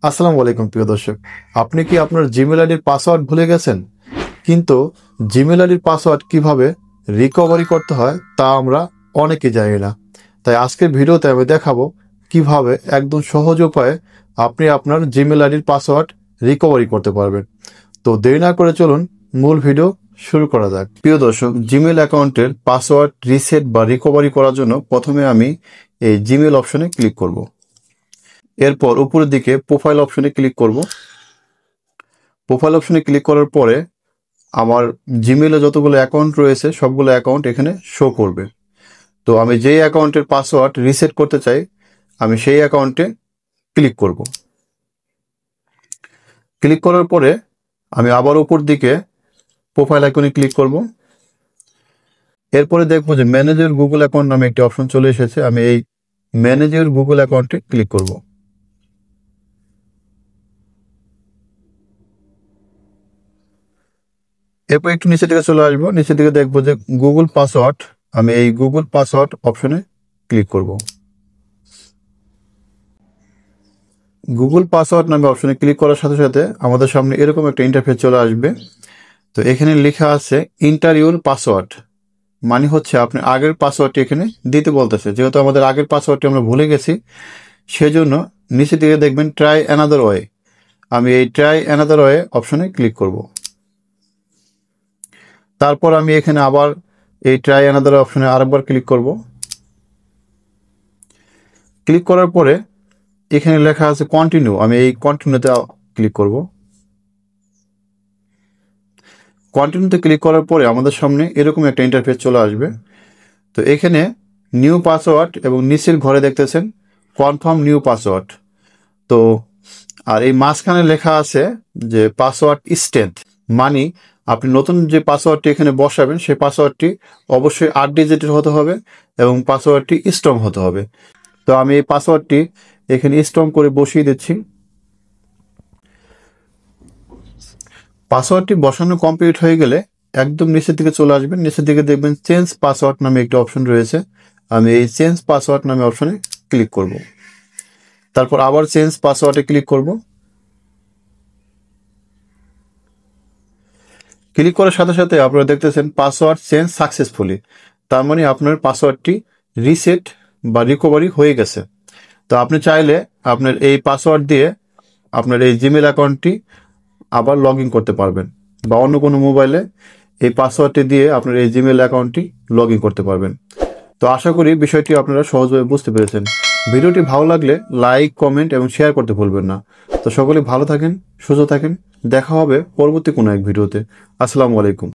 আসসালামু আলাইকুম প্রিয় দর্শক। আপনি কি আপনার জিমেল আইডির পাসওয়ার্ড ভুলে গেছেন? কিন্তু জিমেল আইডির পাসওয়ার্ড কিভাবে রিকভারি করতে হয় তা আমরা অনেকে জানি না। তাই আজকের ভিডিওতে আমি দেখাবো কিভাবে একদম সহজ উপায়ে আপনি আপনার জিমেল আইডির পাসওয়ার্ড রিকভারি করতে পারবেন। তো দেরি না করে চলুন মূল ভিডিও শুরু করা যাক। প্রিয় দর্শক, জিমেল অ্যাকাউন্টের পাসওয়ার্ড রিসেট বা রিকভারি করার জন্য প্রথমে আমি এই জিমেল অপশনে ক্লিক করব। এরপর উপরের দিকে প্রোফাইল অপশনে ক্লিক করব। প্রোফাইল অপশনে ক্লিক করার পরে আমার জিমেলে যতগুলো অ্যাকাউন্ট রয়েছে সবগুলো অ্যাকাউন্ট এখানে শো করবে। তো আমি যেই অ্যাকাউন্টের পাসওয়ার্ড রিসেট করতে চাই আমি সেই অ্যাকাউন্টে ক্লিক করব। ক্লিক করার পরে আমি আবার উপর দিকে প্রোফাইল আইকনে ক্লিক করব। এরপরে দেখবো যে ম্যানেজ ইওর গুগল অ্যাকাউন্ট নামে একটি অপশন চলে এসেছে। আমি এই ম্যানেজ ইওর গুগল অ্যাকাউন্টে ক্লিক করব। এরপর একটু নিচের দিকে চলে আসবো। নিচের দিকে দেখবো যে গুগল পাসওয়ার্ড, আমি এই গুগল পাসওয়ার্ড অপশনে ক্লিক করব। গুগল পাসওয়ার্ড নামে অপশনে ক্লিক করার সাথে সাথে আমাদের সামনে এরকম একটা ইন্টারফেস চলে আসবে। তো এখানে লেখা আছে এন্টার ইওর পাসওয়ার্ড, মানে হচ্ছে আপনি আগের পাসওয়ার্ডটি এখানে দিতে বলতেছে। যেহেতু আমাদের আগের পাসওয়ার্ডটি আমরা ভুলে গেছি, সেজন্য নিচের দিকে দেখবেন ট্রাই অ্যানাদার ওয়ে। আমি এই ট্রাই অ্যানাদার ওয়ে অপশনে ক্লিক করব। তারপর আমি এখানে আবার এই ট্রাই অ্যানাদার অপশনে আরেকবার ক্লিক করব। ক্লিক করার পরে এখানে লেখা আছে কন্টিনিউ, আমি এই কন্টিনিউতে ক্লিক করব। কন্টিনিউতে ক্লিক করার পরে আমাদের সামনে এরকম একটা ইন্টারফেস চলে আসবে। তো এখানে নিউ পাসওয়ার্ড এবং নিচের ঘরে দেখতেছেন কনফার্ম নিউ পাসওয়ার্ড। তো আর এই মাঝখানে লেখা আছে যে পাসওয়ার্ড স্ট্রেংথ, মানে আপনি নতুন যে পাসওয়ার্ডটি এখানে বসাবেন সেই পাসওয়ার্ডটি অবশ্যই 8 ডিজিটের হতে হবে এবং পাসওয়ার্ডটি স্ট্রং হতে হবে। তো আমি এই পাসওয়ার্ডটি এখানে স্ট্রং করে বসিয়ে দিচ্ছি। পাসওয়ার্ডটি বসানো কমপ্লিট হয়ে গেলে একদম নিচের দিকে চলে আসবেন। নিচের দিকে দেখবেন চেঞ্জ পাসওয়ার্ড নামে একটি অপশন রয়েছে। আমি এই চেঞ্জ পাসওয়ার্ড নামে অপশনে ক্লিক করব। তারপর আবার চেঞ্জ পাসওয়ার্ডে ক্লিক করব। ক্লিক করার সাথে সাথে আপনারা দেখতেছেন পাসওয়ার্ড চেঞ্জ সাকসেসফুলি, তার মানে আপনার পাসওয়ার্ডটি রিসেট বা রিকভারি হয়ে গেছে। তো আপনি চাইলে আপনার এই পাসওয়ার্ড দিয়ে আপনার এই জিমেল অ্যাকাউন্টটি আবার লগ ইন করতে পারবেন, বা অন্য কোনো মোবাইলে এই পাসওয়ার্ডটি দিয়ে আপনার এই জিমেল অ্যাকাউন্টটি লগ ইন করতে পারবেন। তো আশা করি বিষয়টি আপনারা সহজভাবে বুঝতে পেরেছেন। ভিডিওটি ভালো লাগলে লাইক, কমেন্ট এবং শেয়ার করতে ভুলবেন না। তো সকলে ভালো থাকেন, সুস্থ থাকেন। দেখা হবে পরবর্তী কোনো এক ভিডিওতে। আসসালামু আলাইকুম।